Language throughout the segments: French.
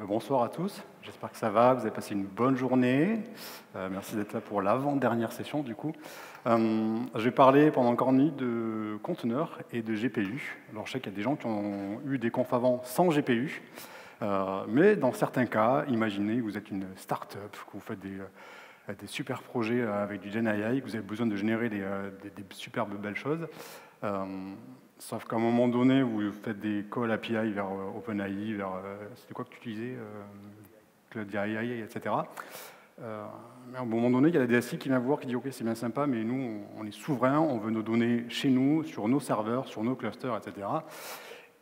Bonsoir à tous, j'espère que ça va, vous avez passé une bonne journée. Merci d'être là pour l'avant-dernière session du coup. Je vais parler pendant encore une minute de conteneurs et de GPU. Alors je sais qu'il y a des gens qui ont eu des confs avant sans GPU, mais dans certains cas, imaginez que vous êtes une start-up, que vous faites des super projets avec du GenAI, que vous avez besoin de générer des superbes belles choses. Sauf qu'à un moment donné, vous faites des calls API vers OpenAI, vers... c'était quoi que tu utilisais Cloud.ai, etc. Mais à un moment donné, il y a la DSI qui vient vous voir, qui dit « Ok, c'est bien sympa, mais nous, on est souverain, on veut nos données chez nous, sur nos serveurs, sur nos clusters, etc. »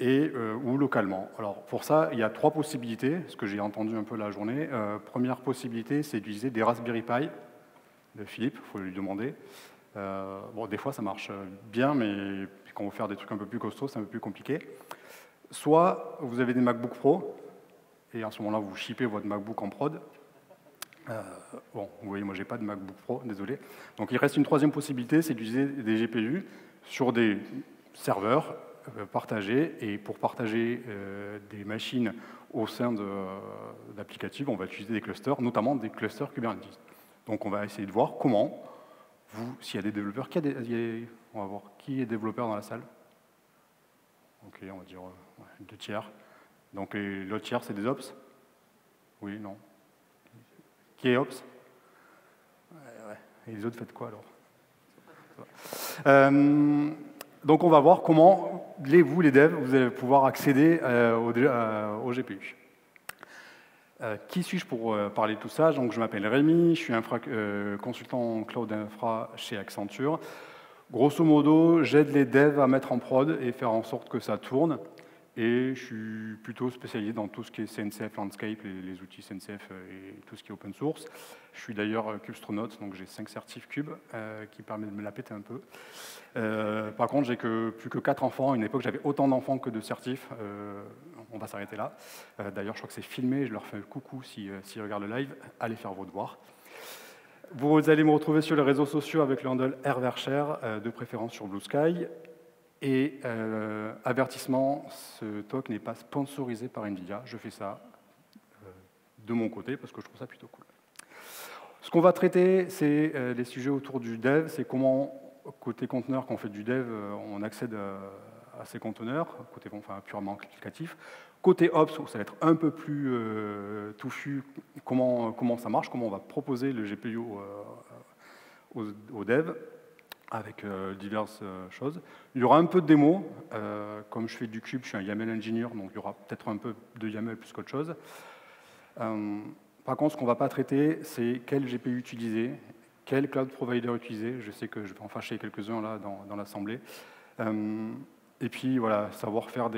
ou localement. Alors, pour ça, il y a trois possibilités, ce que j'ai entendu un peu la journée. Première possibilité, c'est d'utiliser des Raspberry Pi de Philippe, il faut lui demander. Bon, des fois, ça marche bien, mais quand on veut faire des trucs un peu plus costauds, c'est un peu plus compliqué. Soit vous avez des MacBook Pro, et à ce moment-là, vous shippez votre MacBook en prod. Bon, vous voyez, moi, j'ai pas de MacBook Pro, désolé. Donc, il reste une troisième possibilité, c'est d'utiliser des GPU sur des serveurs partagés. Et pour partager des machines au sein d'applicatifs, on va utiliser des clusters, notamment des clusters Kubernetes. Donc, on va essayer de voir comment s'il y a des développeurs, on va voir qui est développeur dans la salle. Ok, on va dire 2 tiers. Donc l'autre tiers, c'est des ops? Oui, non. Qui est ops? Ouais. Et les autres, faites quoi alors? Donc on va voir comment, vous les devs, vous allez pouvoir accéder au GPU. Qui suis-je pour parler de tout ça? Donc, je m'appelle Rémi, je suis consultant cloud infra chez Accenture. Grosso modo, j'aide les devs à mettre en prod et faire en sorte que ça tourne. Et je suis plutôt spécialisé dans tout ce qui est CNCF Landscape, les outils CNCF et tout ce qui est open source. Je suis d'ailleurs Kubestronaut, donc j'ai 5 certifs Cube qui permettent de me la péter un peu. Par contre, j'ai plus que 4 enfants. À une époque, j'avais autant d'enfants que de certifs. On va s'arrêter là. D'ailleurs, je crois que c'est filmé. Je leur fais un coucou s'ils regardent le live. Allez faire vos devoirs. Vous allez me retrouver sur les réseaux sociaux avec le handle rvercher, de préférence sur Blue Sky. Et avertissement, ce talk n'est pas sponsorisé par NVIDIA. Je fais ça de mon côté parce que je trouve ça plutôt cool. Ce qu'on va traiter, c'est les sujets autour du dev. C'est comment, côté conteneur, quand on fait du dev, on accède à ces conteneurs, côté purement applicatif. Côté Ops, où ça va être un peu plus touffu, comment ça marche, comment on va proposer le GPU aux devs, avec diverses choses. Il y aura un peu de démo. Comme je fais du cube, je suis un YAML engineer, donc il y aura peut-être un peu de YAML plus qu'autre chose. Par contre, ce qu'on ne va pas traiter, c'est quel GPU utiliser, quel cloud provider utiliser. Je sais que je vais en fâcher quelques-uns là dans l'assemblée. Et puis, voilà, savoir faire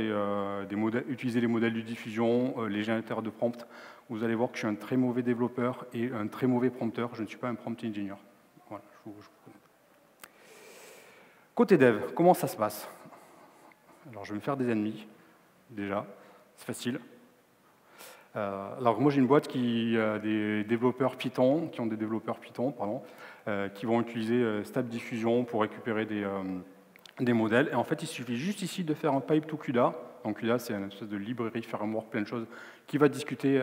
utiliser les modèles de diffusion, les générateurs de prompt. Vous allez voir que je suis un très mauvais développeur et un très mauvais prompteur. Je ne suis pas un prompt engineer. Voilà, je vous connais. Côté dev, comment ça se passe? Alors, je vais me faire des ennemis, déjà. C'est facile. Alors, moi, j'ai une boîte qui a des développeurs Python, qui vont utiliser Stable Diffusion pour récupérer des modèles. Et en fait, il suffit juste ici de faire un pipe to CUDA. Donc CUDA, c'est une espèce de librairie framework, plein de choses, qui va discuter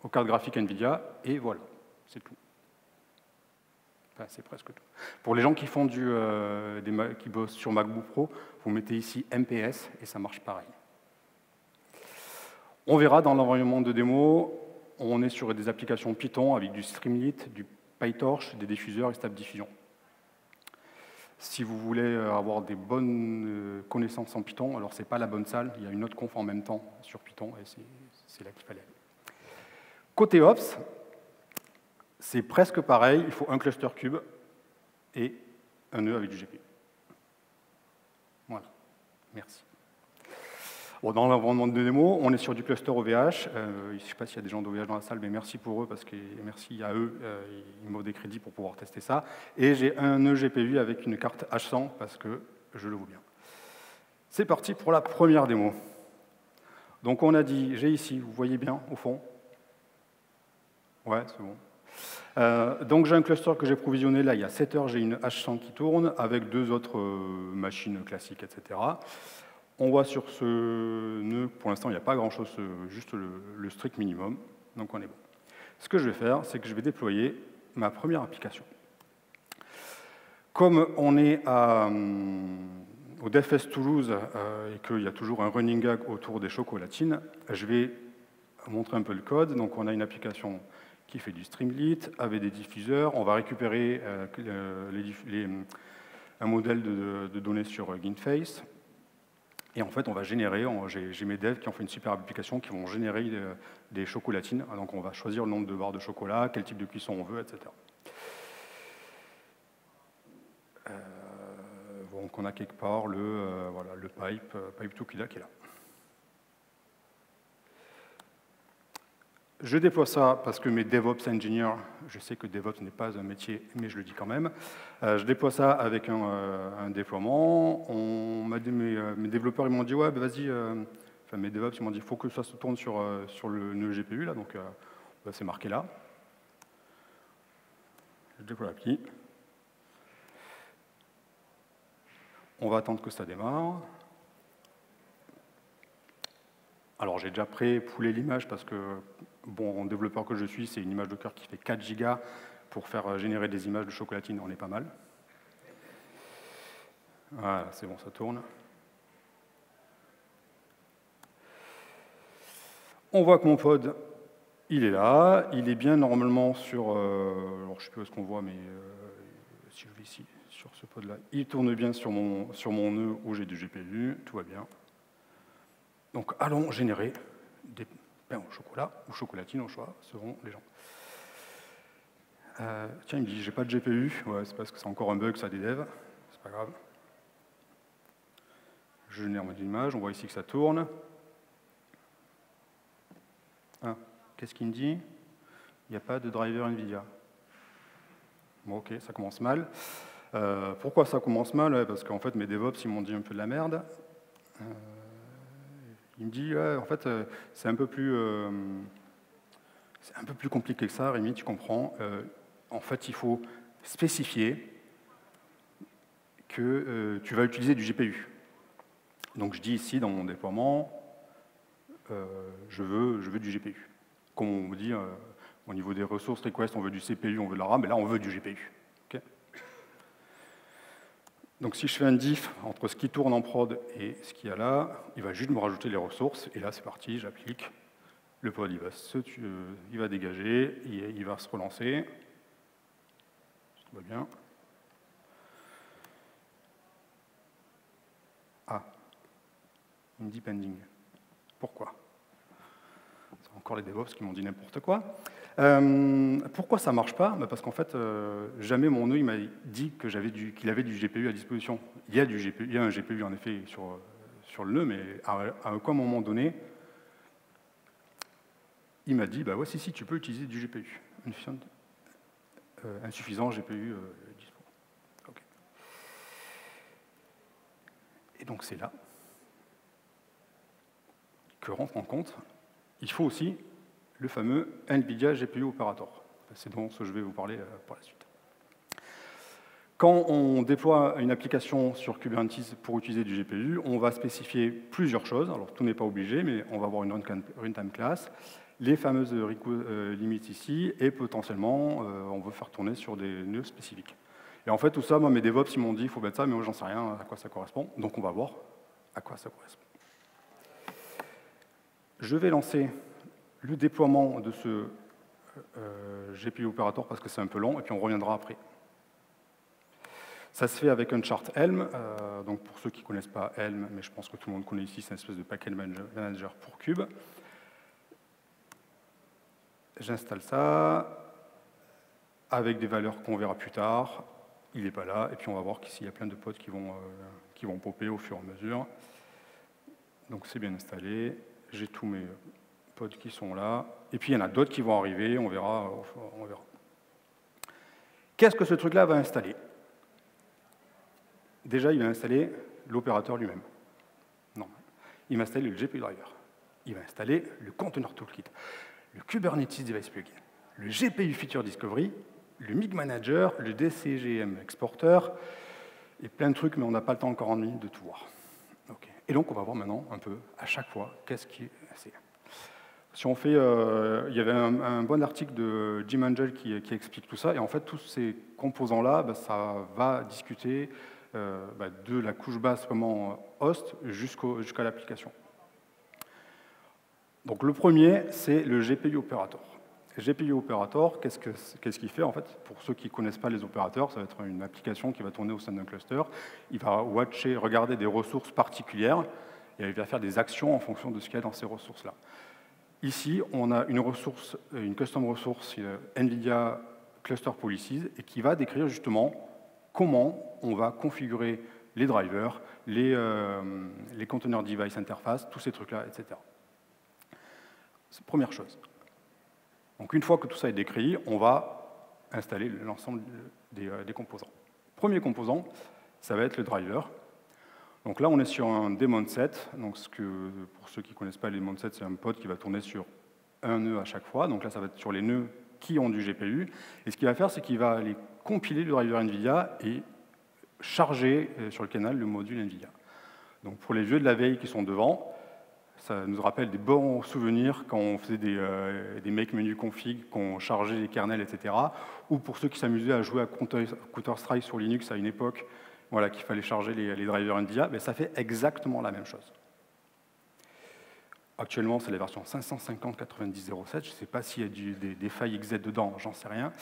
aux cartes graphiques NVIDIA. Et voilà, c'est tout. Enfin, c'est presque tout. Pour les gens qui font qui bossent sur MacBook Pro, vous mettez ici MPS et ça marche pareil. On verra dans l'environnement de démo, on est sur des applications Python avec du Streamlit, du PyTorch, des diffuseurs et Stable Diffusion. Si vous voulez avoir des bonnes connaissances en Python, alors ce n'est pas la bonne salle, il y a une autre conf en même temps sur Python, et c'est là qu'il fallait aller. Côté Ops, c'est presque pareil, il faut un cluster cube et un nœud avec du GPU. Voilà, merci. Bon, dans l'environnement de démo, on est sur du cluster OVH. Je ne sais pas s'il y a des gens d'OVH dans la salle, mais merci pour eux, parce que merci à eux, ils m'offrent des crédits pour pouvoir tester ça. Et j'ai un nœud GPU avec une carte H100, parce que je le veux bien. C'est parti pour la première démo. Donc on a dit, j'ai ici, vous voyez bien, au fond? Ouais, c'est bon. Donc j'ai un cluster que j'ai provisionné, là, il y a 7 heures, j'ai une H100 qui tourne, avec 2 autres machines classiques, etc. On voit sur ce nœud, pour l'instant, il n'y a pas grand-chose, juste le strict minimum, donc on est bon. Ce que je vais faire, c'est que je vais déployer ma première application. Comme on est au DevFest Toulouse et qu'il y a toujours un running gag autour des chocolatines, je vais montrer un peu le code. Donc on a une application qui fait du Streamlit avec des diffuseurs. On va récupérer un modèle de données sur GintFace. Et en fait, on va générer, j'ai mes devs qui ont fait une super application qui vont générer des chocolatines. Donc on va choisir le nombre de barres de chocolat, quel type de cuisson on veut, etc. Donc on a quelque part le pipe Tookila qui est là. Je déploie ça parce que mes DevOps engineers, je sais que DevOps n'est pas un métier, mais je le dis quand même. Je déploie ça avec un déploiement. Mes développeurs ils m'ont dit, ouais, bah, vas-y, enfin mes DevOps ils m'ont dit, il faut que ça se tourne sur le nœud GPU, là, donc bah, c'est marqué là. Je déploie l'appli. On va attendre que ça démarre. Alors j'ai déjà pré-poulé l'image parce que, bon, en développeur que je suis, c'est une image Docker qui fait 4 gigas pour faire générer des images de chocolatine, on est pas mal. Voilà, c'est bon, ça tourne. On voit que mon pod, il est là, il est bien normalement sur... alors je ne sais plus où est-ce qu'on voit, mais si je vais ici, sur ce pod-là, il tourne bien sur mon nœud où j'ai du GPU, tout va bien. Donc allons générer des pains au chocolat, ou chocolatine au choix, selon les gens. Tiens, il me dit, j'ai pas de GPU. Ouais, c'est parce que c'est encore un bug, ça des devs. C'est pas grave. Je génère mon image, on voit ici que ça tourne. Ah, qu'est-ce qu'il me dit? Il n'y a pas de driver NVIDIA. Bon, ok, ça commence mal. Pourquoi ça commence mal? Parce qu'en fait, mes DevOps, ils m'ont dit un peu de la merde. Il me dit, ouais, en fait, c'est un peu plus compliqué que ça, Rémi, tu comprends. En fait, il faut spécifier que tu vas utiliser du GPU. Donc je dis ici, dans mon déploiement, je veux du GPU. Comme on me dit, au niveau des ressources request, on veut du CPU, on veut de la RAM, mais là, on veut du GPU. Okay. Donc si je fais un diff entre ce qui tourne en prod et ce qu'il y a là, il va juste me rajouter les ressources, et là, c'est parti, j'applique. Le pod, il va dégager, il va se relancer. Tout va bien. Ah, il me dit pending. Pourquoi? C'est encore les DevOps qui m'ont dit n'importe quoi. Pourquoi ça ne marche pas? Parce qu'en fait, jamais mon nœud m'a dit qu'il avait du GPU à disposition. Il y a un GPU en effet sur le nœud, mais à un moment donné, il m'a dit, bah ouais, si, tu peux utiliser du GPU. Insuffisant GPU dispo. Okay. Et donc c'est là que rentre en compte, il faut aussi le fameux NVIDIA GPU Operator. C'est dont je vais vous parler par la suite. Quand on déploie une application sur Kubernetes pour utiliser du GPU, on va spécifier plusieurs choses. Alors tout n'est pas obligé, mais on va avoir une runtime class, les fameuses limites ici, et potentiellement, on veut faire tourner sur des nœuds spécifiques. Et en fait, tout ça, moi, mes DevOps, ils m'ont dit, il faut mettre ça, mais moi, j'en sais rien à quoi ça correspond. Donc, on va voir à quoi ça correspond. Je vais lancer le déploiement de ce GPU Operator parce que c'est un peu long, et puis on reviendra après. Ça se fait avec un chart Helm. Donc, pour ceux qui ne connaissent pas Helm, mais je pense que tout le monde connaît ici, c'est une espèce de package manager pour Kube. J'installe ça avec des valeurs qu'on verra plus tard. Il n'est pas là. Et puis, on va voir qu'ici, il y a plein de pods qui vont popper au fur et à mesure. Donc, c'est bien installé. J'ai tous mes pods qui sont là. Et puis, il y en a d'autres qui vont arriver. On verra. Qu'est-ce que ce truc-là va installer? Déjà, il va installer l'opérateur lui-même. Non. Il va installer le GPU driver. Il va installer le Container Toolkit, le Kubernetes Device Plugin, le GPU Feature Discovery, le MIG Manager, le DCGM Exporter, et plein de trucs, mais on n'a pas le temps encore en minute de tout voir. Okay. Et donc, on va voir maintenant un peu, à chaque fois, qu'est-ce qui est... Si on fait, il y avait un bon article de Jim Angel qui explique tout ça, et en fait, tous ces composants-là, ça va discuter de la couche basse vraiment host jusqu'à l'application. Donc le premier, c'est le GPU Operator. Le GPU Operator, qu'est-ce qu'il fait en fait? Pour ceux qui ne connaissent pas les opérateurs, ça va être une application qui va tourner au sein d'un cluster. Il va regarder des ressources particulières, et il va faire des actions en fonction de ce qu'il y a dans ces ressources-là. Ici, on a une custom resource NVIDIA Cluster Policies et qui va décrire justement comment on va configurer les drivers, les container device interface, tous ces trucs-là, etc. C'est la première chose. Donc une fois que tout ça est décrit, on va installer l'ensemble des composants. Premier composant, ça va être le driver. Donc là, on est sur un daemon set. Donc pour ceux qui ne connaissent pas les daemon set, c'est un pod qui va tourner sur un nœud à chaque fois. Donc là, ça va être sur les nœuds qui ont du GPU. Et ce qu'il va faire, c'est qu'il va aller compiler le driver NVIDIA et charger sur le canal le module NVIDIA. Donc pour les vieux de la veille qui sont devant, ça nous rappelle des bons souvenirs quand on faisait des make menu config, qu'on chargeait les kernels, etc. Ou pour ceux qui s'amusaient à jouer à Counter-Strike sur Linux à une époque, voilà, qu'il fallait charger les drivers NVIDIA, mais ça fait exactement la même chose. Actuellement, c'est la version 550.90.07. Je ne sais pas s'il y a des failles XZ dedans, j'en sais rien.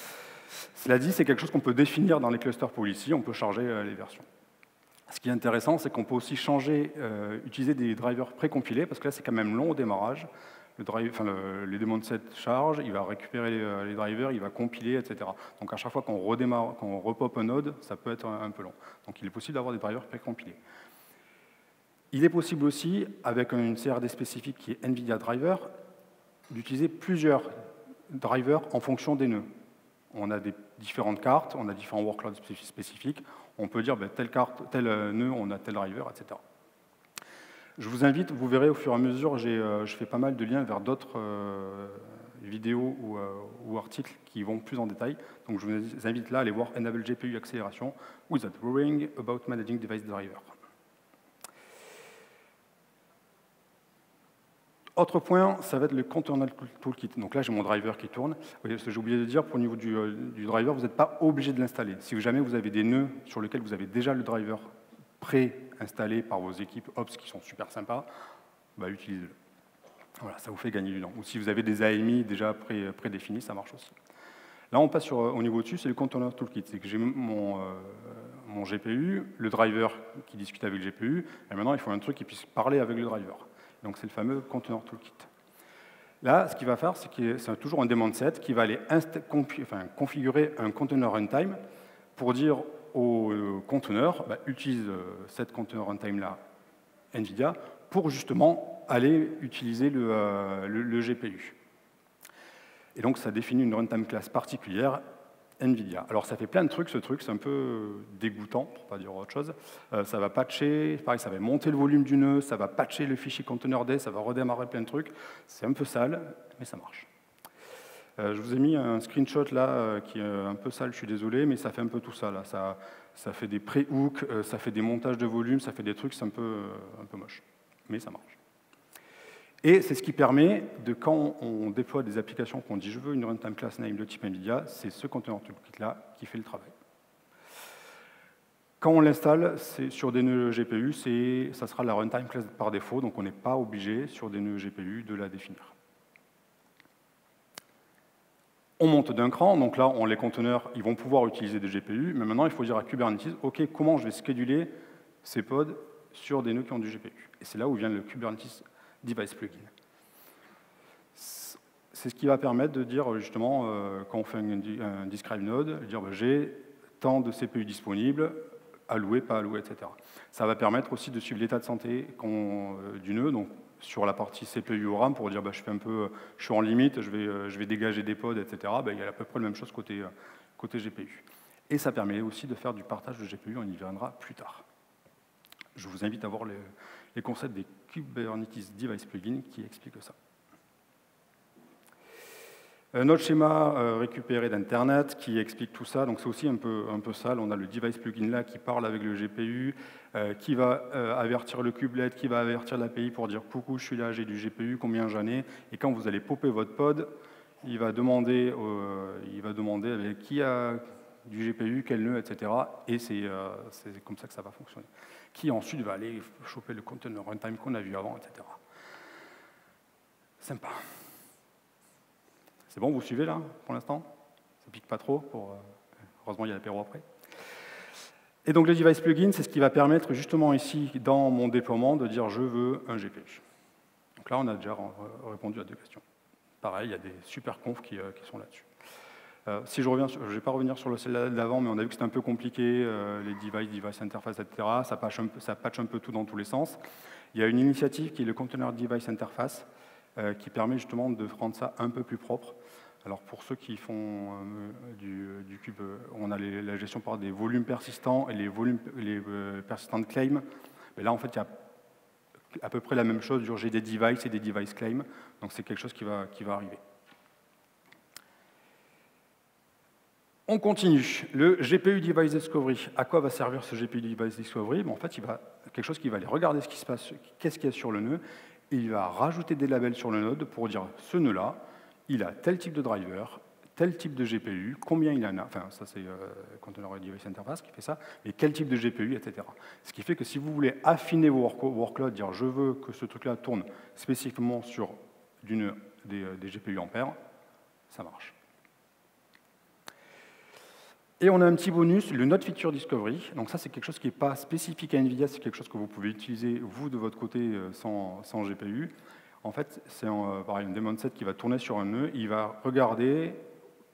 Cela dit, c'est quelque chose qu'on peut définir dans les cluster policy, on peut charger les versions. Ce qui est intéressant, c'est qu'on peut aussi utiliser des drivers précompilés, parce que là, c'est quand même long au démarrage. Les daemon set charge, il va récupérer les drivers, il va compiler, etc. Donc à chaque fois qu'on redémarre, qu'on repop un node, ça peut être un peu long. Donc il est possible d'avoir des drivers précompilés. Il est possible aussi, avec une CRD spécifique qui est NVIDIA Driver, d'utiliser plusieurs drivers en fonction des nœuds. On a des différentes cartes, on a différents workloads spécifiques. On peut dire, tel nœud, on a tel driver, etc. Je vous invite, vous verrez au fur et à mesure, je fais pas mal de liens vers d'autres vidéos ou articles qui vont plus en détail. Donc je vous invite là à aller voir Enable GPU Acceleration without worrying about managing device driver. Autre point, ça va être le Container Toolkit. Donc là, j'ai mon driver qui tourne. Ce que j'ai oublié de dire, pour le niveau du driver, vous n'êtes pas obligé de l'installer. Si jamais vous avez des nœuds sur lesquels vous avez déjà le driver pré-installé par vos équipes Ops qui sont super sympas, utilisez-le. Voilà, ça vous fait gagner du temps. Ou si vous avez des AMI déjà prédéfinis, ça marche aussi. Là, on passe au niveau dessus, c'est le Container Toolkit. C'est que j'ai mon GPU, le driver qui discute avec le GPU, et maintenant, il faut un truc qui puisse parler avec le driver. Donc c'est le fameux Container Toolkit. Là, ce qu'il va faire, c'est que c'est toujours un daemon set qui va aller configurer un container runtime pour dire au conteneur, utilise cette container runtime-là, NVIDIA, pour justement aller utiliser le GPU. Et donc ça définit une runtime class particulière, NVIDIA. Alors ça fait plein de trucs, ce truc, c'est un peu dégoûtant, pour ne pas dire autre chose. Ça va patcher, pareil, ça va monter le volume du nœud, ça va patcher le fichier container.d, ça va redémarrer plein de trucs. C'est un peu sale, mais ça marche. Je vous ai mis un screenshot là qui est un peu sale, je suis désolé, mais ça fait un peu tout ça là. Ça fait des pré-hooks, ça fait des montages de volume, ça fait des trucs, c'est un peu moche. Mais ça marche. Et c'est ce qui permet de, quand on déploie des applications qu'on dit je veux une runtime class name de type NVIDIA, c'est ce container toolkit-là qui fait le travail. Quand on l'installe sur des nœuds GPU, ça sera la runtime class par défaut, donc on n'est pas obligé sur des nœuds GPU de la définir. On monte d'un cran, donc là, les conteneurs, ils vont pouvoir utiliser des GPU, mais maintenant, il faut dire à Kubernetes, OK, comment je vais scheduler ces pods sur des nœuds qui ont du GPU? Et c'est là où vient le Kubernetes Device Plugin. C'est ce qui va permettre de dire, justement, quand on fait un describe node, dire j'ai tant de CPU disponibles, alloués, pas alloués, etc. Ça va permettre aussi de suivre l'état de santé du nœud, donc sur la partie CPU ou RAM, pour dire je suis en limite, je vais dégager des pods, etc. Il y a à peu près la même chose côté GPU. Et ça permet aussi de faire du partage de GPU, on y viendra plus tard. Je vous invite à voir les concepts des Kubernetes Device Plugin qui expliquent ça. Un autre schéma récupéré d'Internet qui explique tout ça, donc c'est aussi un peu sale. On a le device plugin là qui parle avec le GPU, qui va avertir le kubelet, qui va avertir l'API pour dire coucou, je suis là, j'ai du GPU, combien j'en ai. Et quand vous allez popper votre pod, il va demander avec qui a du GPU, quel nœud, etc. Et c'est comme ça que ça va fonctionner. Qui ensuite va aller choper le container runtime qu'on a vu avant, etc. Sympa. C'est bon, vous suivez là, pour l'instant? Ça pique pas trop, heureusement il y a l'apéro après. Et donc le device plugin, c'est ce qui va permettre justement ici, dans mon déploiement, de dire je veux un GPU. Donc là, on a déjà répondu à 2 questions. Pareil, il y a des super confs qui sont là-dessus. Si je reviens, je ne vais pas revenir sur le slide d'avant, mais on a vu que c'était un peu compliqué, les device interface, etc. Ça patch un peu tout dans tous les sens. Il y a une initiative qui est le Container Device Interface, qui permet justement de rendre ça un peu plus propre. Alors pour ceux qui font du cube, on a la gestion par des volumes persistants et les persistants de claim. Mais là, en fait, il y a à peu près la même chose. J'ai des devices et des device claims, donc c'est quelque chose qui va arriver. On continue. Le GPU Device Discovery. À quoi va servir ce GPU Device Discovery? En fait, quelque chose qui va aller regarder ce qui se passe, qu'est-ce qu'il y a sur le nœud, et il va rajouter des labels sur le node pour dire ce nœud-là, il a tel type de driver, tel type de GPU, combien il en a, enfin ça c'est Container Device Interface qui fait ça, et quel type de GPU, etc. Ce qui fait que si vous voulez affiner vos workloads, dire je veux que ce truc-là tourne spécifiquement sur des GPU ampères, ça marche. Et on a un petit bonus, le Node Feature Discovery. Donc ça, c'est quelque chose qui n'est pas spécifique à NVIDIA, c'est quelque chose que vous pouvez utiliser, vous, de votre côté, sans GPU. En fait, c'est pareil, un daemon set qui va tourner sur un nœud. Il va regarder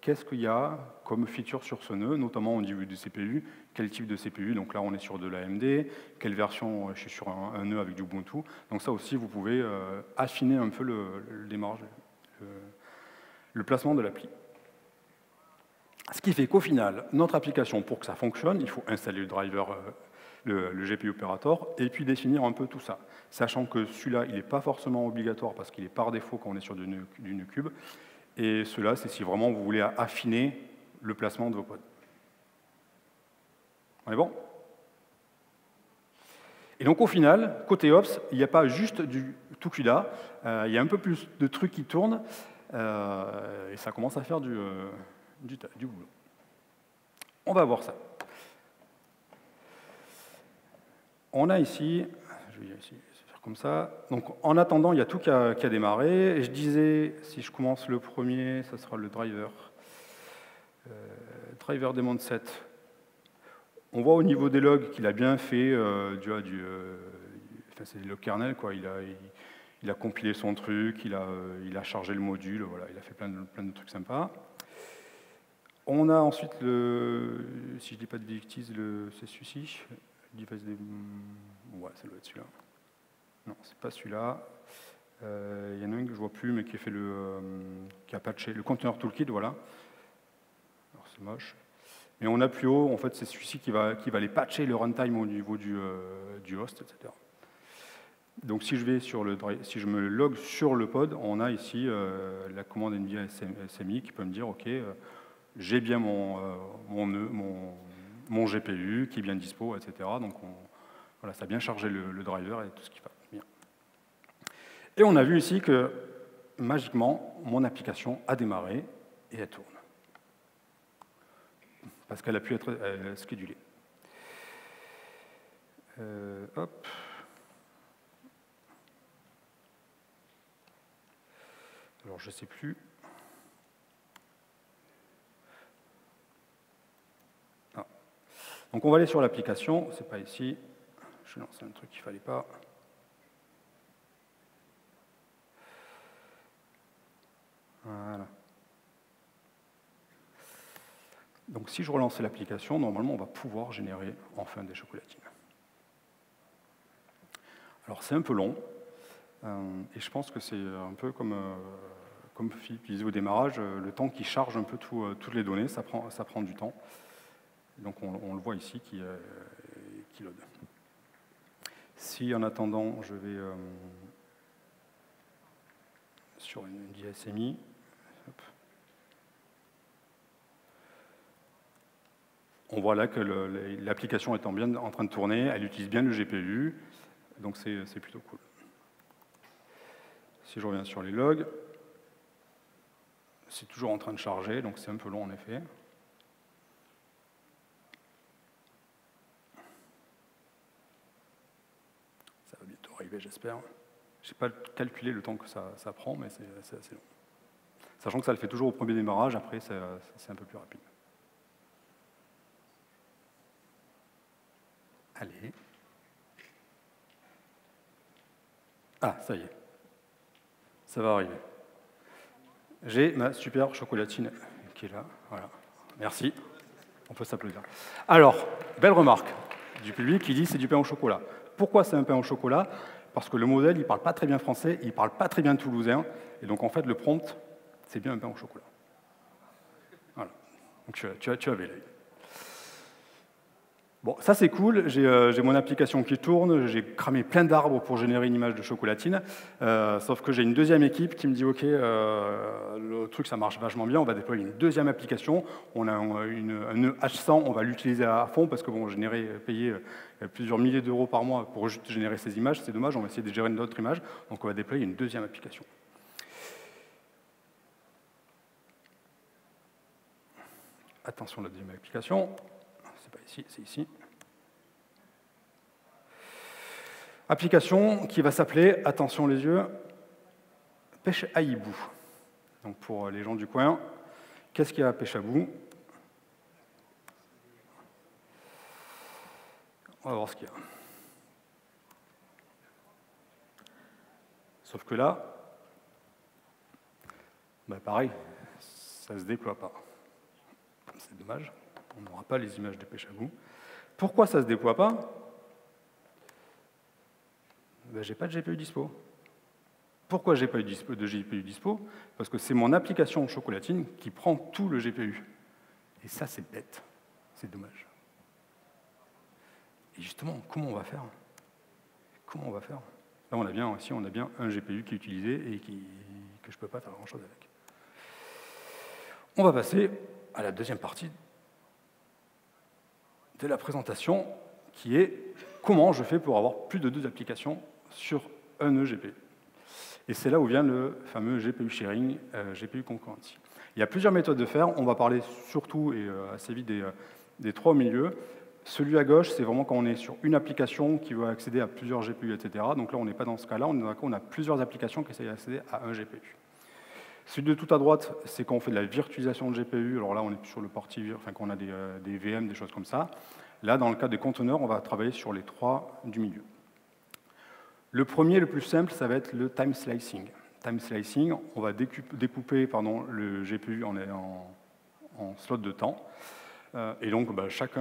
qu'est-ce qu'il y a comme feature sur ce nœud, notamment au niveau du CPU, quel type de CPU. Donc là, on est sur de l'AMD, quelle version, je suis sur un nœud avec du Ubuntu. Donc ça aussi, vous pouvez affiner un peu le démarrage, le placement de l'appli. Ce qui fait qu'au final, notre application, pour que ça fonctionne, il faut installer le driver, le GPU opérateur, et puis définir un peu tout ça. Sachant que celui-là, il n'est pas forcément obligatoire parce qu'il est par défaut quand on est sur du nœud cube. Et cela, c'est si vraiment vous voulez affiner le placement de vos pods. On est bon? Et donc au final, côté Ops, il n'y a pas juste du tout CUDA, il y a un peu plus de trucs qui tournent, et ça commence à faire du boulot. On va voir ça. On a ici, je vais ici faire comme ça. Donc en attendant, il y a tout qui a démarré. Et je disais, si je commence le premier, ça sera le driver. Driver daemon set. On voit au niveau des logs qu'il a bien fait c'est le kernel, quoi. Il a compilé son truc, il a chargé le module, voilà, il a fait plein de trucs sympas. On a ensuite si je ne dis pas de bêtises, c'est celui-ci. Ouais, ça doit être celui-là. Non, c'est pas celui-là. Il y en a un que je ne vois plus, mais qui a fait qui a patché le Container Toolkit, voilà. Alors c'est moche. Mais on a plus haut, en fait, c'est celui-ci qui va aller patcher le runtime au niveau du host, etc. Donc si je me log sur le pod, on a ici la commande NVIDIA SMI qui peut me dire, OK, j'ai bien mon GPU qui est bien dispo, etc. Donc voilà, ça a bien chargé le driver et tout ce qui va bien. Et on a vu ici que, magiquement, mon application a démarré et elle tourne. Parce qu'elle a pu être schedulée. Hop. Alors, je ne sais plus. Ah. Donc, on va aller sur l'application. Ce n'est pas ici. Je lance un truc qu'il ne fallait pas. Voilà. Donc, si je relance l'application, normalement, on va pouvoir générer enfin des chocolatines. Alors, c'est un peu long. Et je pense que c'est un peu comme Philippe disait au démarrage, le temps qui charge un peu toutes les données, ça prend du temps. Donc on le voit ici qui load. Si en attendant, je vais sur une DSMI, hop. on voit là que l'application étant bien en train de tourner, elle utilise bien le GPU, donc c'est plutôt cool. Si je reviens sur les logs, c'est toujours en train de charger, donc c'est un peu long en effet. Ça va bientôt arriver, j'espère. Je n'ai pas calculé le temps que ça prend, mais c'est assez long. Sachant que ça le fait toujours au premier démarrage, après c'est un peu plus rapide. Allez. Ah, ça y est. Ça va arriver. J'ai ma super chocolatine qui est là. Voilà. Merci. On peut s'applaudir. Alors, belle remarque du public qui dit c'est du pain au chocolat. Pourquoi c'est un pain au chocolat? Parce que le modèle, il ne parle pas très bien français, il ne parle pas très bien toulousain, et donc en fait, le prompt, c'est bien un pain au chocolat. Voilà. Donc tu avais l'œil. Bon, ça c'est cool, j'ai mon application qui tourne, j'ai cramé plein d'arbres pour générer une image de chocolatine, sauf que j'ai une deuxième équipe qui me dit « Ok, le truc ça marche vachement bien, on va déployer une deuxième application, on a un nœud H100, on va l'utiliser à fond parce que bon, payer plusieurs milliers d'euros par mois pour juste générer ces images, c'est dommage, on va essayer de générer d'autres images, donc on va déployer une deuxième application. » Attention à la deuxième application. C'est pas ici, c'est ici. Application qui va s'appeler, attention les yeux, pêche à hibou. Donc pour les gens du coin, qu'est-ce qu'il y a à pêche à hibou? On va voir ce qu'il y a. Sauf que là, bah pareil, ça ne se déploie pas. C'est dommage, on n'aura pas les images de pêche à hibou. Pourquoi ça ne se déploie pas? Ben, j'ai pas de GPU dispo. Pourquoi j'ai pas de GPU dispo? Parce que c'est mon application chocolatine qui prend tout le GPU. Et ça, c'est bête. C'est dommage. Et justement, comment on va faire? Comment on va faire? Là, on a bien un GPU qui est utilisé et que je ne peux pas faire grand-chose avec. On va passer à la deuxième partie de la présentation, qui est comment je fais pour avoir plus de 2 applications sur un nœud GPU. Et c'est là où vient le fameux GPU sharing, GPU concurrency. Il y a plusieurs méthodes de faire. On va parler surtout et assez vite des 3 au milieu. Celui à gauche, c'est vraiment quand on est sur une application qui veut accéder à plusieurs GPU, etc. Donc là, on n'est pas dans ce cas-là. On a plusieurs applications qui essayent d'accéder à un GPU. Celui de tout à droite, c'est quand on fait de la virtualisation de GPU. Alors là, on est sur le parti, enfin, quand on a des VM, des choses comme ça. Là, dans le cas des conteneurs, on va travailler sur les 3 du milieu. Le premier, le plus simple, ça va être le time slicing. Time slicing, on va découper le GPU en slots de temps. Et donc, chaque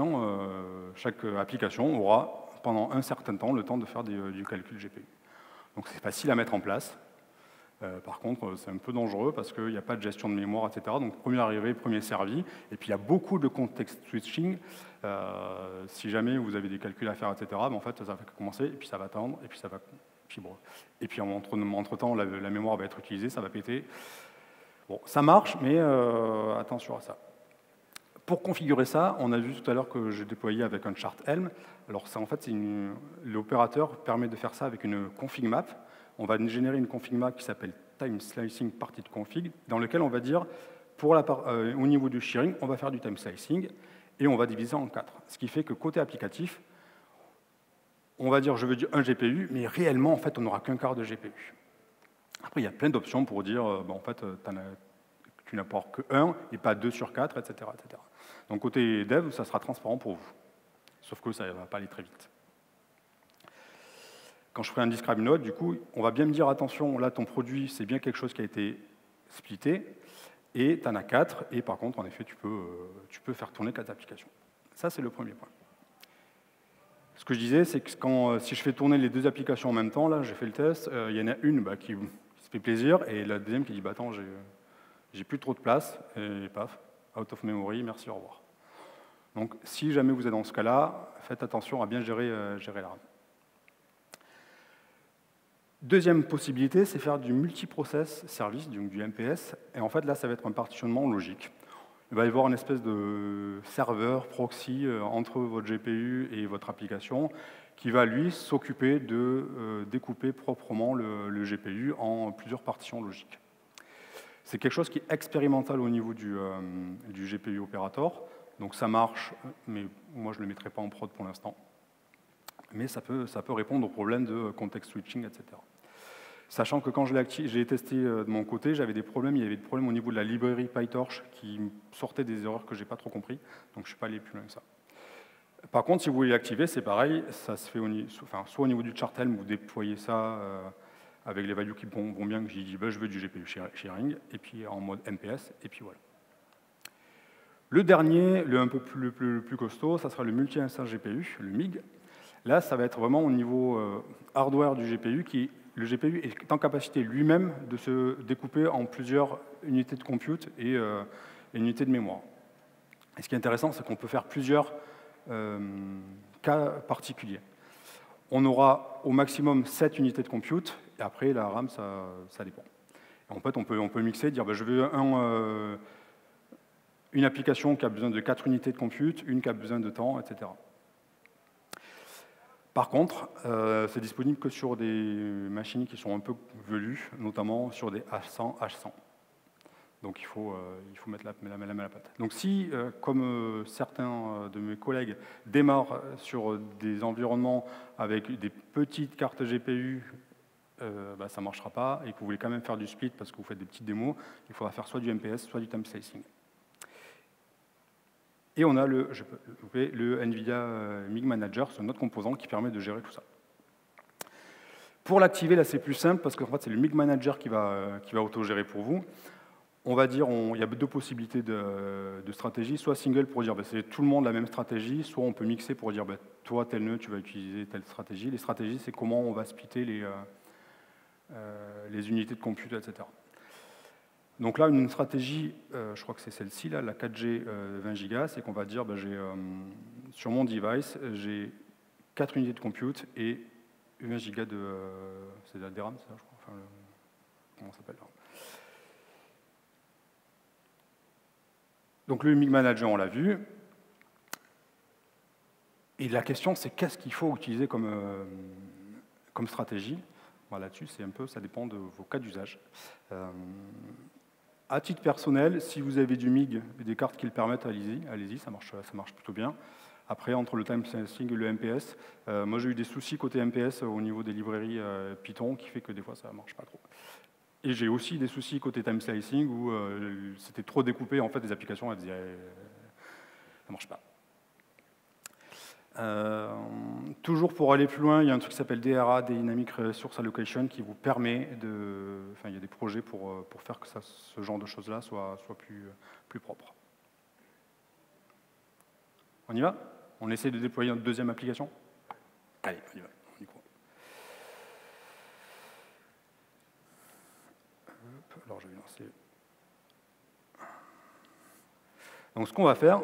application aura, pendant un certain temps, le temps de faire du calcul GPU. Donc, c'est facile à mettre en place. Par contre, c'est un peu dangereux parce qu'il n'y a pas de gestion de mémoire, etc. Donc, premier arrivé, premier servi. Et puis, il y a beaucoup de context switching. Si jamais vous avez des calculs à faire, etc., en fait, ça va commencer, et puis ça va attendre, et puis ça va... Et puis, entre-temps, la mémoire va être utilisée, ça va péter. Bon, ça marche, mais attention à ça. Pour configurer ça, on a vu tout à l'heure que je déployais avec un chart Helm. Alors, ça, en fait, l'opérateur permet de faire ça avec une config map. On va générer une config map qui s'appelle time slicing party de config, dans lequel on va dire, au niveau du sharing, on va faire du time slicing, et on va diviser en 4. Ce qui fait que côté applicatif, on va dire je veux un GPU, mais réellement, en fait, on n'aura qu'un quart de GPU. Après, il y a plein d'options pour dire, en fait, tu n'apportes que 1 et pas 2 sur 4, etc., etc. Donc côté dev, ça sera transparent pour vous. Sauf que ça ne va pas aller très vite. Quand je ferai un describe node, du coup, on va bien me dire, attention, là, ton produit, c'est bien quelque chose qui a été splitté, et tu en as 4, et par contre, en effet, tu peux faire tourner 4 applications. Ça, c'est le premier point. Ce que je disais, c'est que si je fais tourner les 2 applications en même temps, là, j'ai fait le test, il y en a une qui se fait plaisir, et la deuxième qui dit, attends, j'ai plus trop de place, et paf, out of memory, merci, au revoir. Donc, si jamais vous êtes dans ce cas-là, faites attention à bien gérer la RAM. Deuxième possibilité, c'est faire du multiprocess service, donc du MPS, et en fait, là, ça va être un partitionnement logique. il va y avoir une espèce de serveur proxy entre votre GPU et votre application qui va, lui, s'occuper de découper proprement le GPU en plusieurs partitions logiques. C'est quelque chose qui est expérimental au niveau du GPU Operator, donc ça marche, mais moi je ne le mettrai pas en prod pour l'instant. Mais ça peut répondre aux problèmes de context switching, etc. Sachant que quand j'ai testé de mon côté, il y avait des problèmes au niveau de la librairie PyTorch qui sortait des erreurs que je n'ai pas trop compris, donc je ne suis pas allé plus loin que ça. Par contre, si vous voulez l'activer, c'est pareil, ça se fait soit au niveau du chart-helm, vous déployez ça avec les values qui vont bien, que j'ai dit je veux du GPU sharing, et puis en mode MPS, et puis voilà. Le dernier, le un peu plus costaud, ça sera le multi-instance GPU, le MIG. Là, ça va être vraiment au niveau hardware du GPU, le GPU est en capacité lui-même de se découper en plusieurs unités de compute et unités de mémoire. Et ce qui est intéressant, c'est qu'on peut faire plusieurs cas particuliers. On aura au maximum 7 unités de compute, et après, la RAM, ça dépend. En fait, on peut mixer, dire je veux une application qui a besoin de 4 unités de compute, une qui a besoin de temps, etc. Par contre, c'est disponible que sur des machines qui sont un peu velues, notamment sur des H100, H100. Donc il faut mettre la main à la pâte. Donc si, comme certains de mes collègues démarrent sur des environnements avec des petites cartes GPU, ça ne marchera pas, et que vous voulez quand même faire du split parce que vous faites des petites démos, il faudra faire soit du MPS, soit du time slicing. Et on a le NVIDIA MIG Manager, c'est notre composant qui permet de gérer tout ça. Pour l'activer, là, c'est plus simple, parce qu'en fait, c'est le MIG Manager qui va auto-gérer pour vous. On va dire, il y a deux possibilités de stratégie, soit single pour dire c'est tout le monde la même stratégie, soit on peut mixer pour dire toi, tel nœud, tu vas utiliser telle stratégie. Les stratégies, c'est comment on va splitter les unités de compute, etc. Donc là, une stratégie, je crois que c'est celle-ci, la 4G 20 Go, c'est qu'on va dire, sur mon device, j'ai 4 unités de compute et 20 Go de... c'est de la DRAM, ça, je crois. Enfin, comment ça s'appelle là. Donc le MIG Manager, on l'a vu. Et la question, c'est qu'est-ce qu'il faut utiliser comme stratégie. Là-dessus, c'est un peu, ça dépend de vos cas d'usage. À titre personnel, si vous avez du MIG et des cartes qui le permettent, allez-y, ça marche plutôt bien. Après, entre le time slicing et le MPS, moi j'ai eu des soucis côté MPS au niveau des librairies Python, qui fait que des fois ça ne marche pas trop. Et j'ai aussi des soucis côté time slicing où c'était trop découpé, en fait, des applications, elles disaient ça ne marche pas. Toujours pour aller plus loin, il y a un truc qui s'appelle DRA, Dynamic Resource Allocation, qui vous permet de... Enfin, il y a des projets pour faire que ce genre de choses-là soit plus propre. On y va? On essaie de déployer notre deuxième application? Allez, on y va. On y croit. Alors, je vais lancer... Donc, ce qu'on va faire,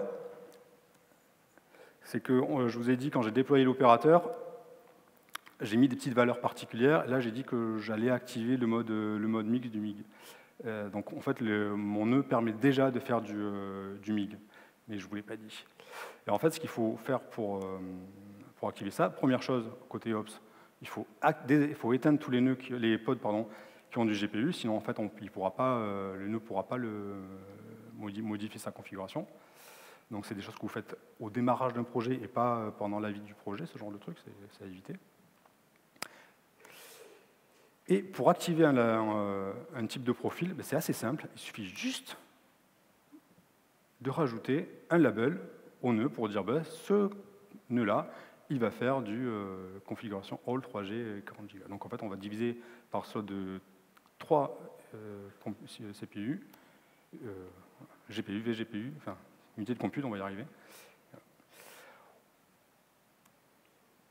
c'est que je vous ai dit, quand j'ai déployé l'opérateur, j'ai mis des petites valeurs particulières. Là, j'ai dit que j'allais activer le mode mix du MIG. Donc, en fait, mon nœud permet déjà de faire du MIG, mais je ne vous l'ai pas dit. Et en fait, ce qu'il faut faire pour activer ça, première chose, côté Ops, il faut éteindre tous les pods qui ont du GPU, sinon, en fait, le nœud ne pourra pas modifier sa configuration. Donc, c'est des choses que vous faites au démarrage d'un projet et pas pendant la vie du projet, ce genre de truc, c'est à éviter. Et pour activer un type de profil, c'est assez simple, il suffit juste de rajouter un label au nœud pour dire ce nœud-là, il va faire du configuration all 3G 40 Go. Donc, en fait, on va diviser par soit de 3 CPU, GPU, VGPU, enfin, unité de compute, on va y arriver.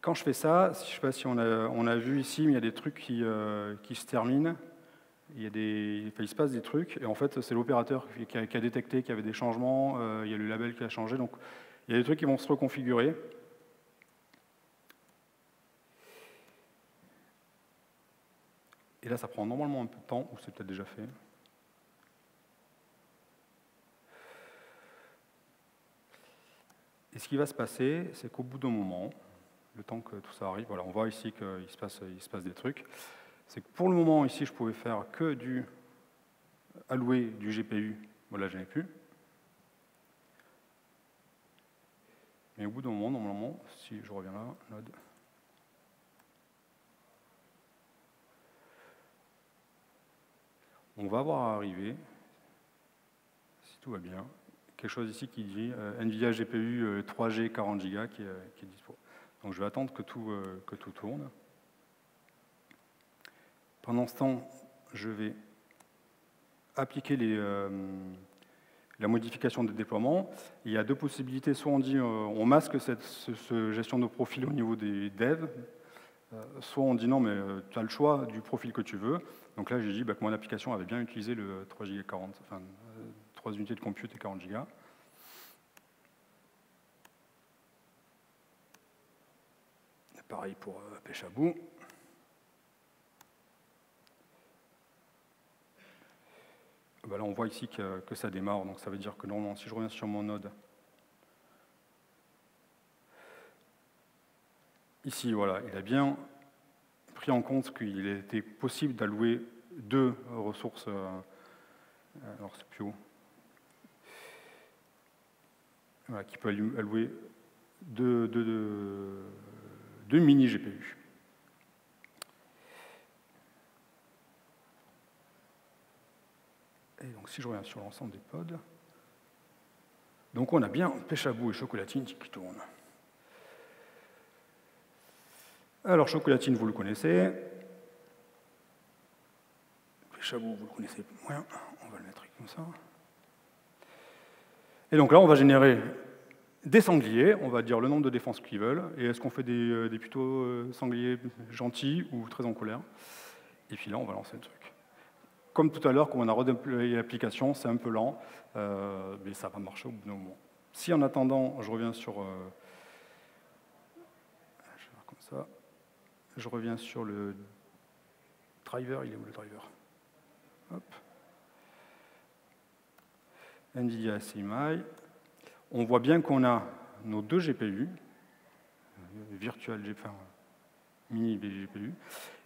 Quand je fais ça, je ne sais pas si on a vu ici, mais il y a des trucs qui se terminent. Il se passe des trucs, et en fait, c'est l'opérateur qui a détecté qu'il y avait des changements, il y a le label qui a changé, donc il y a des trucs qui vont se reconfigurer. Et là, ça prend normalement un peu de temps, ou c'est peut-être déjà fait. Et ce qui va se passer, c'est qu'au bout d'un moment, le temps que tout ça arrive, voilà, on voit ici qu'il se passe des trucs. C'est que pour le moment, ici, je pouvais faire que allouer du GPU. Voilà, je n'ai plus. Mais au bout d'un moment, normalement, si je reviens là, node, on va voir arriver, si tout va bien, quelque chose ici qui dit NVIDIA GPU 3G 40 Go qui est dispo. Donc je vais attendre que tout tourne. Pendant ce temps, je vais appliquer la modification de déploiement. Il y a deux possibilités. Soit on dit on masque cette gestion de profil au niveau des devs, soit on dit non, mais tu as le choix du profil que tu veux. Donc là, j'ai dit que mon application avait bien utilisé le 3 Go 40, enfin 3 unités de compute et 40 Go. Pareil pour Pechaboo. Là, on voit ici que ça démarre, donc ça veut dire que normalement, si je reviens sur mon node, ici, voilà, il a bien pris en compte qu'il était possible d'allouer deux ressources, alors c'est plus haut, voilà, qui peut allouer deux mini GPU. Et donc si je reviens sur l'ensemble des pods, donc on a bien Pechaboo et Chocolatine qui tournent. Alors Chocolatine, vous le connaissez. Pechaboo, vous le connaissez moins. On va le mettre comme ça. Et donc là, on va générer des sangliers, on va dire le nombre de défenses qu'ils veulent, et est-ce qu'on fait des plutôt sangliers gentils ou très en colère. Et puis là, on va lancer le truc. Comme tout à l'heure, quand on a redéployé l'application, c'est un peu lent, mais ça va marcher au bout d'un moment. Si en attendant, je reviens sur... je vais faire comme ça. Je reviens sur le driver. Il est où le driver? Hop. NVIDIA SIMI. On voit bien qu'on a nos deux GPU, virtual GPU, enfin, mini GPU.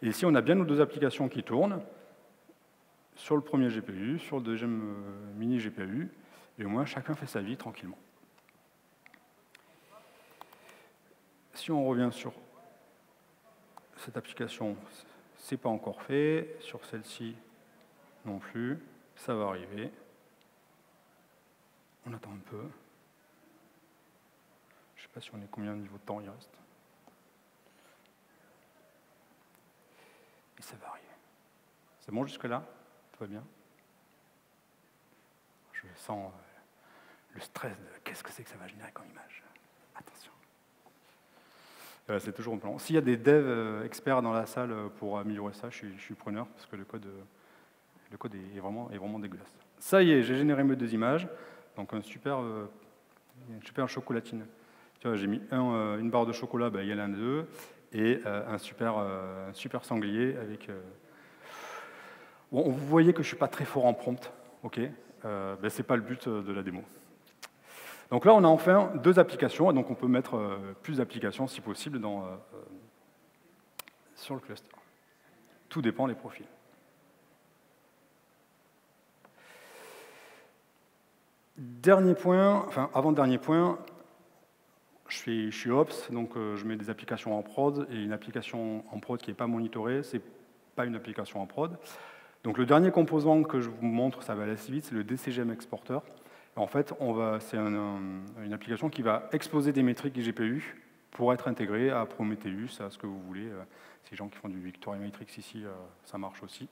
Et ici, on a bien nos deux applications qui tournent sur le premier GPU, sur le deuxième mini GPU, et au moins chacun fait sa vie tranquillement. Si on revient sur cette application, c'est pas encore fait, sur celle-ci non plus, ça va arriver. On attend un peu. Je ne sais pas si on est combien de niveau de temps il reste. Et ça va arriver. C'est bon jusque-là? Tout va bien? Je sens le stress de qu'est-ce que c'est que ça va générer comme image. Attention. C'est toujours un plan. S'il y a des devs experts dans la salle pour améliorer ça, je suis preneur, parce que le code est vraiment dégueulasse. Ça y est, j'ai généré mes deux images. Donc une super chocolatine. Tu vois, j'ai mis une barre de chocolat, il y a l'un des deux, et un super sanglier avec... Bon, vous voyez que je ne suis pas très fort en prompt, ok, ce n'est pas le but de la démo. Donc là, on a enfin deux applications, et donc on peut mettre plus d'applications, si possible, sur le cluster. Tout dépend des profils. Dernier point, enfin avant-dernier point, je suis Ops, donc je mets des applications en prod, et une application en prod qui n'est pas monitorée, c'est pas une application en prod. Donc le dernier composant que je vous montre, ça va aller assez vite, c'est le DCGM Exporter. En fait, c'est une application qui va exposer des métriques GPU pour être intégrée à Prometheus, à ce que vous voulez. Ces gens qui font du Victoria Matrix ici, ça marche aussi.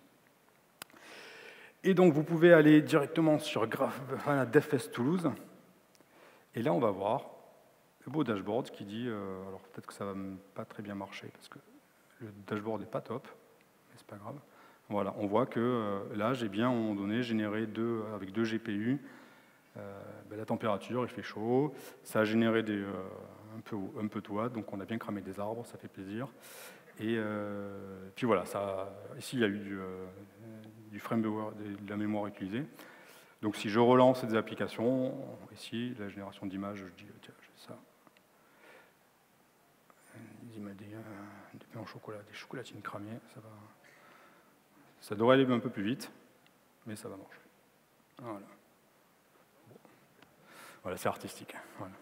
Et donc, vous pouvez aller directement sur DevFest Toulouse. Et là, on va voir le beau dashboard qui dit... alors, peut-être que ça ne va pas très bien marcher, parce que le dashboard n'est pas top, mais c'est pas grave. Voilà, on voit que là, j'ai bien, à un moment donné, généré avec deux GPU, la température, il fait chaud, ça a généré un peu de watts, donc on a bien cramé des arbres, ça fait plaisir. Et puis voilà, ici il y a eu du framework, de la mémoire utilisée. Donc si je relance des applications, ici, la génération d'images, je dis, tiens, j'ai ça, des pains au chocolat, des chocolatines cramées, ça devrait aller un peu plus vite, mais ça va marcher. Voilà. Bon. Voilà, c'est artistique. Voilà.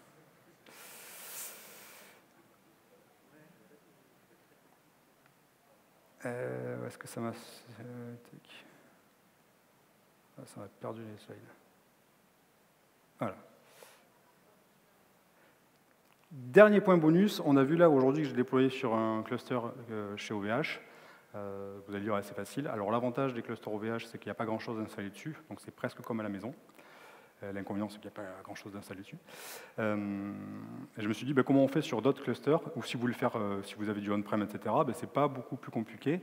Est-ce que ça m'a... ça m'a perdu les slides. Voilà. Dernier point bonus, on a vu là aujourd'hui que j'ai déployé sur un cluster chez OVH. Vous allez dire, c'est facile. Alors l'avantage des clusters OVH, c'est qu'il n'y a pas grand-chose à installer dessus, donc c'est presque comme à la maison. L'inconvénient, c'est qu'il n'y a pas grand-chose à installer dessus. Et je me suis dit, comment on fait sur d'autres clusters, ou si vous voulez faire, si vous avez du on-prem, etc., c'est pas beaucoup plus compliqué.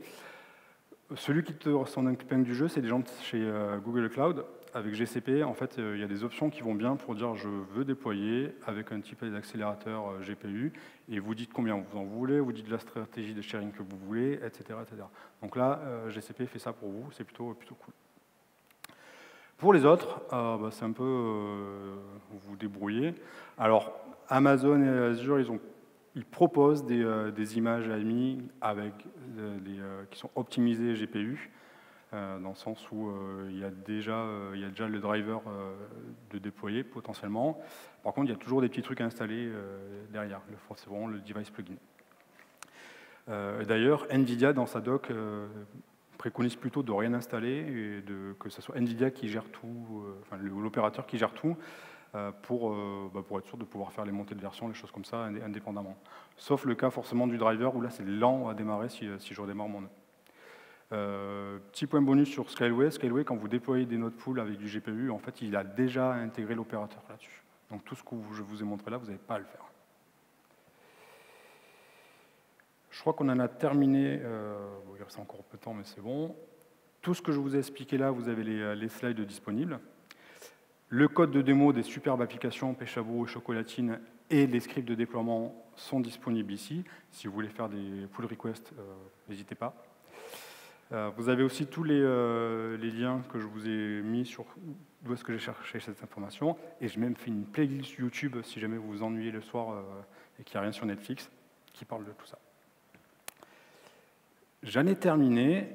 Celui qui te son épingle du jeu, c'est des gens chez Google Cloud. Avec GCP, en fait, il y a des options qui vont bien pour dire je veux déployer avec un type d'accélérateur GPU, et vous dites combien vous en voulez, vous dites la stratégie de sharing que vous voulez, etc. etc. Donc là, GCP fait ça pour vous, c'est plutôt cool. Pour les autres, c'est un peu vous débrouillez. Alors, Amazon et Azure, ils proposent des images AMI avec qui sont optimisées GPU, dans le sens où il y a déjà le driver de déployer potentiellement. Par contre, il y a toujours des petits trucs à installer derrière. C'est vraiment le device plugin. D'ailleurs, NVIDIA, dans sa doc, préconise plutôt de rien installer et que ce soit NVIDIA qui gère tout, enfin l'opérateur qui gère tout, pour être sûr de pouvoir faire les montées de version, les choses comme ça, indépendamment. Sauf le cas forcément du driver, où là c'est lent à démarrer si je redémarre mon nœud. Petit point bonus sur Scaleway. Scaleway, quand vous déployez des nodes pool avec du GPU, en fait, il a déjà intégré l'opérateur là-dessus. Donc tout ce que je vous ai montré là, vous n'avez pas à le faire. Je crois qu'on en a terminé, il reste encore un peu de temps, mais c'est bon. Tout ce que je vous ai expliqué là, vous avez les slides disponibles. Le code de démo des superbes applications Peshabo et Chocolatine et les scripts de déploiement sont disponibles ici. Si vous voulez faire des pull requests, n'hésitez pas. Vous avez aussi tous les liens que je vous ai mis sur d'où est-ce que j'ai cherché cette information. Et j'ai même fait une playlist YouTube, si jamais vous vous ennuyez le soir et qu'il n'y a rien sur Netflix, qui parle de tout ça. J'en ai terminé.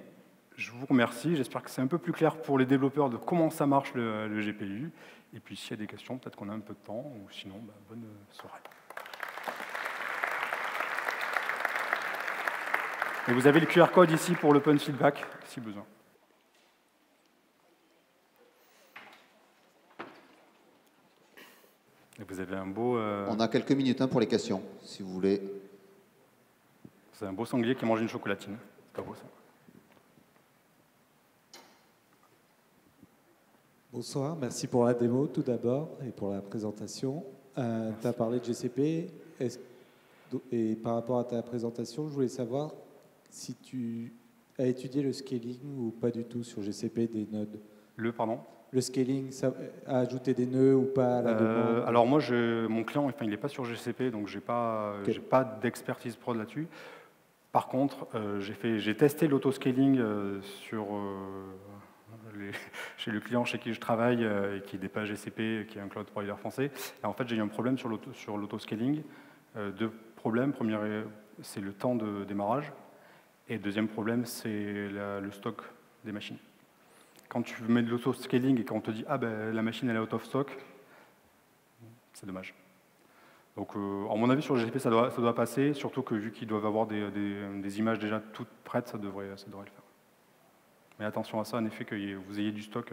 Je vous remercie. J'espère que c'est un peu plus clair pour les développeurs de comment ça marche le GPU. Et puis, s'il y a des questions, peut-être qu'on a un peu de temps. Ou sinon, bonne soirée. Et vous avez le QR code ici pour l'open feedback, si besoin. Et vous avez un beau... On a quelques minutes pour les questions, si vous voulez. C'est un beau sanglier qui mange une chocolatine. C'est pas beau, ça. Bonsoir, merci pour la démo tout d'abord et pour la présentation. Tu as parlé de GCP et par rapport à ta présentation, je voulais savoir si tu as étudié le scaling ou pas du tout sur GCP des nodes. Le scaling, ça, à ajouter des nœuds ou pas à la demande. Alors moi, mon client, il n'est pas sur GCP, donc j'ai pas d'expertise prod là-dessus. Par contre, j'ai testé l'autoscaling chez le client chez qui je travaille et qui n'est pas GCP, qui est un cloud provider français. Et en fait, j'ai eu un problème sur l'autoscaling. Deux problèmes. Premier, c'est le temps de démarrage. Et deuxième problème, c'est le stock des machines. Quand tu mets de l'autoscaling et qu'on te dit « Ah, la machine, elle est out of stock », c'est dommage. Donc, à mon avis, sur GCP, ça doit passer, surtout que vu qu'ils doivent avoir des images déjà toutes prêtes, ça devrait le faire. Mais attention à ça, en effet, que vous ayez du stock,